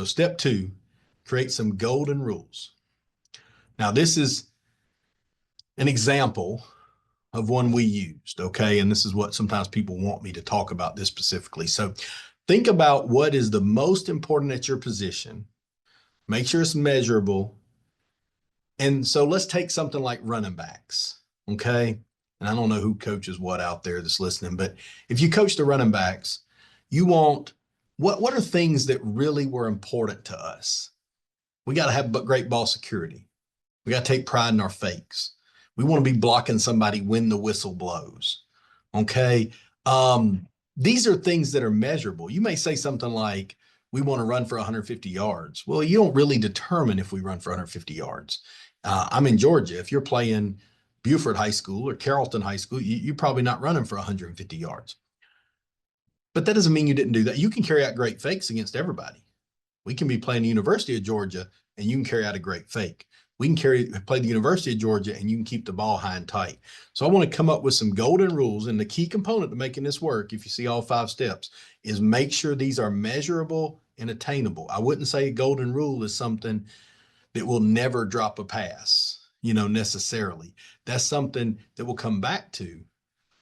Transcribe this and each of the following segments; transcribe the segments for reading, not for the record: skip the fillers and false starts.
So step 2, create some golden rules. Now, this is an example of one we used, okay? And this is what sometimes people want me to talk about this specifically. So think about what is the most important at your position. Make sure it's measurable. And so let's take something like running backs, okay? And I don't know who coaches what out there that's listening, but if you coach the running backs, you want what are things that really were important to us? We got to have great ball security. We got to take pride in our fakes. We want to be blocking somebody when the whistle blows. Okay. These are things that are measurable. You may say something like, we want to run for 150 yards. Well, you don't really determine if we run for 150 yards. I'm in Georgia. If you're playing Buford High School or Carrollton High School, you're probably not running for 150 yards. But that doesn't mean you didn't do that. You can carry out great fakes against everybody. We can be playing the University of Georgia and you can carry out a great fake. We can play the University of Georgia and you can keep the ball high and tight. So I want to come up with some golden rules. And the key component to making this work, if you see all 5 steps, is make sure these are measurable and attainable. I wouldn't say a golden rule is something that will never drop a pass, necessarily. That's something that we'll come back to.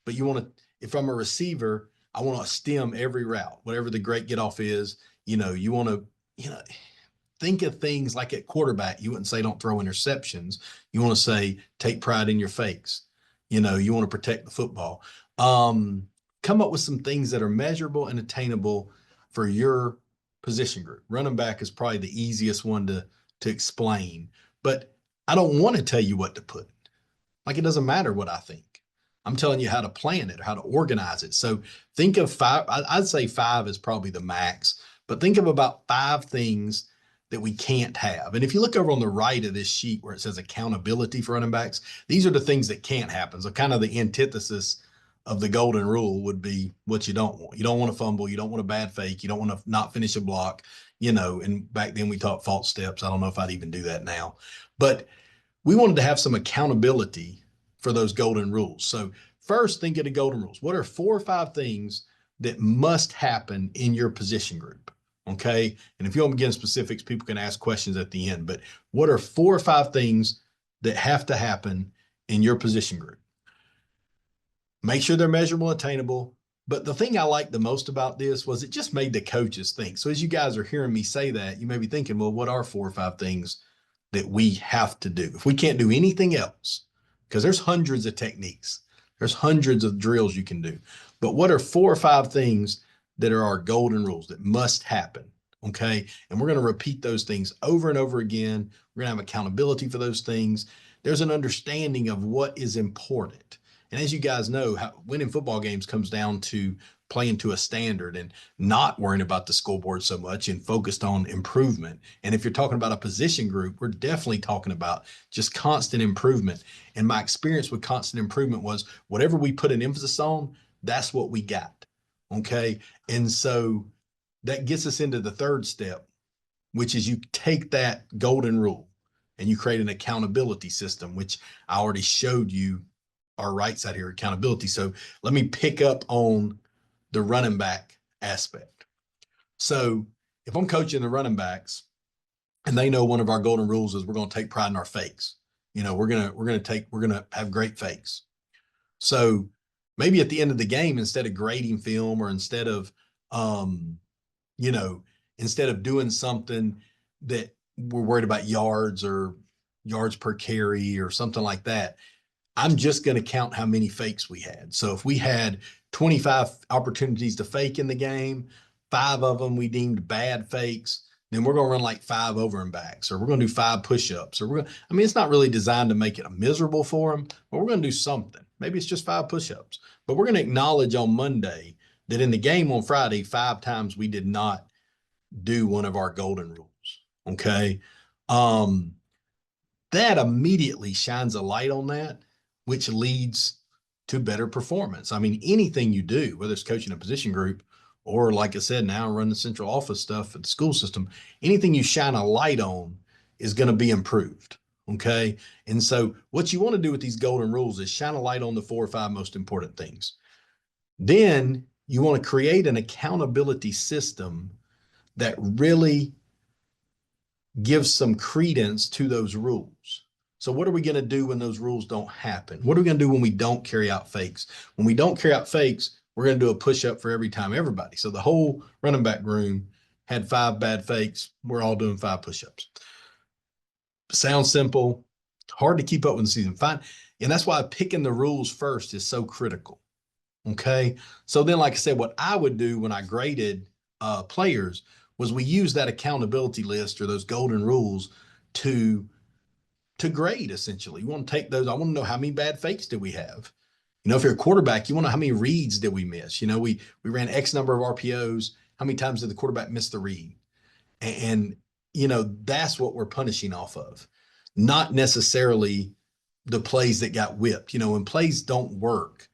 But you want to, if I'm a receiver, I want to stem every route, whatever the great get off is. You want to, think of things like at quarterback. You wouldn't say don't throw interceptions. You want to say take pride in your fakes. You want to protect the football. Come up with some things that are measurable and attainable for your position group. Running back is probably the easiest one to explain, but I don't want to tell you what to put. Like, it doesn't matter what I think. I'm telling you how to plan it or how to organize it. So think of 5. I'd say 5 is probably the max, but think of about 5 things that we can't have. And if you look over on the right of this sheet where it says accountability for running backs, these are the things that can't happen. So kind of the antithesis of the golden rule would be what you don't want. You don't want to fumble. You don't want a bad fake. You don't want to not finish a block, and back then we taught false steps. I don't know if I'd even do that now, but we wanted to have some accountability for those golden rules. So first, think of the golden rules. What are 4 or 5 things that must happen in your position group? Okay. And if you want to get in specifics, people can ask questions at the end, but what are 4 or 5 things that have to happen in your position group? Make sure they're measurable and attainable. But the thing I liked the most about this was it just made the coaches think. So as you guys are hearing me say that, you may be thinking, well, what are 4 or 5 things that we have to do? If we can't do anything else, because there's hundreds of techniques, there's hundreds of drills you can do. But what are 4 or 5 things that are our golden rules that must happen? Okay. And we're going to repeat those things over and over again. We're going to have accountability for those things. There's an understanding of what is important. And as you guys know, winning football games comes down to playing to a standard and not worrying about the scoreboard so much and focused on improvement. And if you're talking about a position group, we're definitely talking about just constant improvement. And my experience with constant improvement was whatever we put an emphasis on, that's what we got. Okay. And so that gets us into the 3rd step, which is you take that golden rule and you create an accountability system, which I already showed you our right side here, accountability. So let me pick up on the running back aspect. So if I'm coaching the running backs and they know one of our golden rules is we're going to take pride in our fakes, we're going to have great fakes. So maybe at the end of the game, instead of grading film or instead of doing something that we're worried about yards or yards per carry or something like that, I'm just going to count how many fakes we had. So if we had 25 opportunities to fake in the game, 5 of them we deemed bad fakes, then we're going to run like 5 over and backs, or we're going to do 5 push-ups, or it's not really designed to make it miserable for them, but we're going to do something. Maybe it's just 5 push-ups, but we're going to acknowledge on Monday that in the game on Friday, 5 times we did not do one of our golden rules. Okay. That immediately shines a light on that, which leads to better performance. I mean, anything you do, whether it's coaching a position group or, like I said, now run the central office stuff at the school system, anything you shine a light on is going to be improved. Okay. And so what you want to do with these golden rules is shine a light on the 4 or 5 most important things. Then you want to create an accountability system that really gives some credence to those rules. So what are we going to do when those rules don't happen? What are we going to do when we don't carry out fakes? When we don't carry out fakes, we're going to do a push-up for every time, everybody. So the whole running back room had 5 bad fakes. We're all doing 5 push-ups. Sounds simple, hard to keep up with the season. Fine. And that's why picking the rules first is so critical. Okay. So then, like I said, what I would do when I graded players was we use that accountability list or those golden rules to grade essentially. You want to take those. I want to know how many bad fakes did we have. You know, if you're a quarterback, you want to know how many reads did we miss. You know, we ran X number of RPOs. How many times did the quarterback miss the read? And you know, that's what we're punishing off of, not necessarily the plays that got whipped. You know, when plays don't work,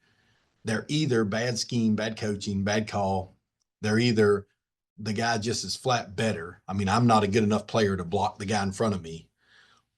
they're either bad scheme, bad coaching, bad call. They're either the guy just is flat better. I mean, I'm not a good enough player to block the guy in front of me.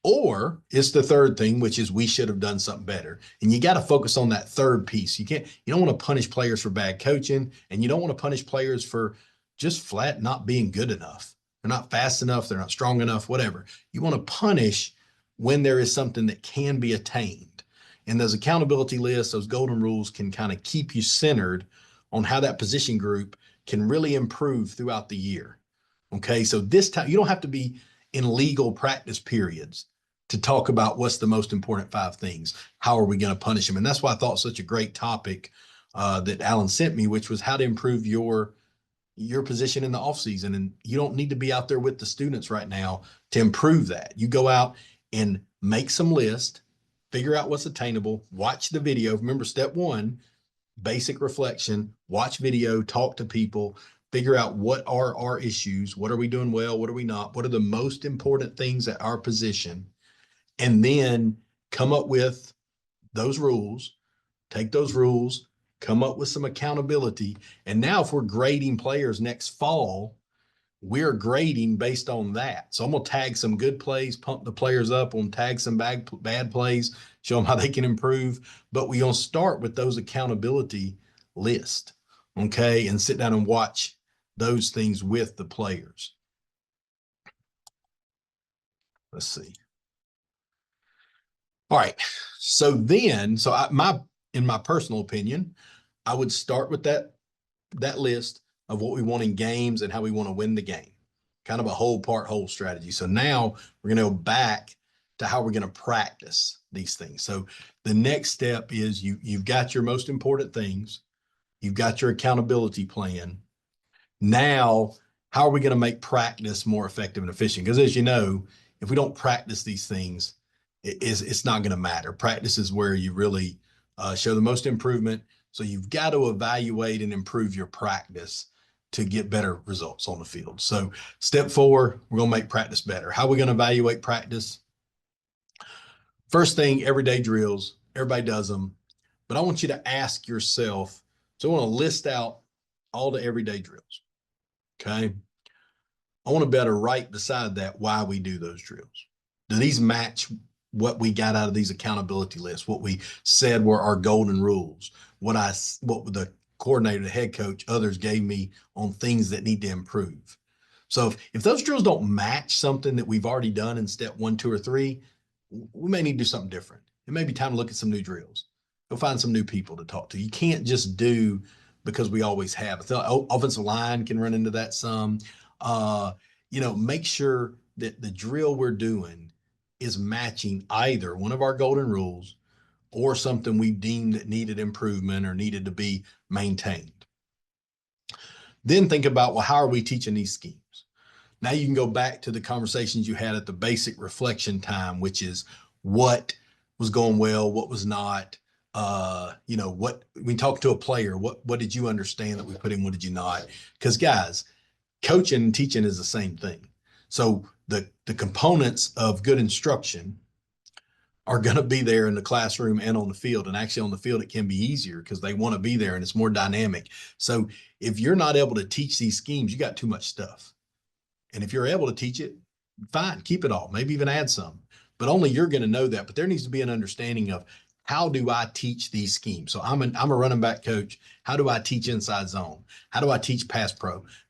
Or it's the third thing, which is we should have done something better. And you got to focus on that third piece. You don't want to punish players for bad coaching, and you don't want to punish players for just flat not being good enough. They're not fast enough, they're not strong enough, whatever. You want to punish when there is something that can be attained. And those accountability lists, those golden rules can kind of keep you centered on how that position group can really improve throughout the year. Okay, so this time you don't have to be in legal practice periods to talk about what's the most important 5 things. How are we going to punish them? And that's why I thought such a great topic that Alan sent me, which was how to improve your position in the off season. And you don't need to be out there with the students right now to improve that. You go out and make some list, figure out what's attainable, watch the video. Remember, step 1, basic reflection, watch video, talk to people, figure out what are our issues, what are we doing well, what are we not, what are the most important things at our position, and then come up with those rules, take those rules, come up with some accountability. And now if we're grading players next fall, we're grading based on that. So I'm going to tag some good plays, pump the players up, on tag some bad plays, show them how they can improve. But we're going to start with those accountability lists, okay, and sit down and watch those things with the players. Let's see. All right. So then, in my personal opinion, I would start with that list of what we want in games and how we want to win the game. Kind of a whole strategy. So now we're going to go back to how we're going to practice these things. So the next step is you've got your most important things. You've got your accountability plan. Now, how are we going to make practice more effective and efficient? Because as you know, if we don't practice these things, it's not going to matter. Practice is where you really show the most improvement. So you've got to evaluate and improve your practice to get better results on the field. So step 4, we're going to make practice better. How are we going to evaluate practice? First thing, everyday drills. Everybody does them. But I want you to ask yourself, so I want to list out all the everyday drills. Okay. I want to better write beside that why we do those drills. Do these match what we got out of these accountability lists, what we said were our golden rules, what the coordinator, the head coach, others gave me on things that need to improve? So if those drills don't match something that we've already done in step 1, 2, or 3, we may need to do something different. It may be time to look at some new drills. Go find some new people to talk to. You can't just do because we always have. The offensive line can run into that some. Make sure that the drill we're doing is matching either one of our golden rules or something we deemed that needed improvement or needed to be maintained. Then think about, well, how are we teaching these schemes? Now you can go back to the conversations you had at the basic reflection time, which is what was going well, what was not. What we talk to a player, what did you understand that we put in, what did you not? Because guys, coaching and teaching is the same thing. So the components of good instruction are going to be there in the classroom and on the field. And actually on the field, it can be easier because they want to be there and it's more dynamic. So if you're not able to teach these schemes, you got too much stuff. And if you're able to teach it, fine, keep it all, maybe even add some, but only you're going to know that. But there needs to be an understanding of, how do I teach these schemes? So I'm a running back coach. How do I teach inside zone? How do I teach pass pro?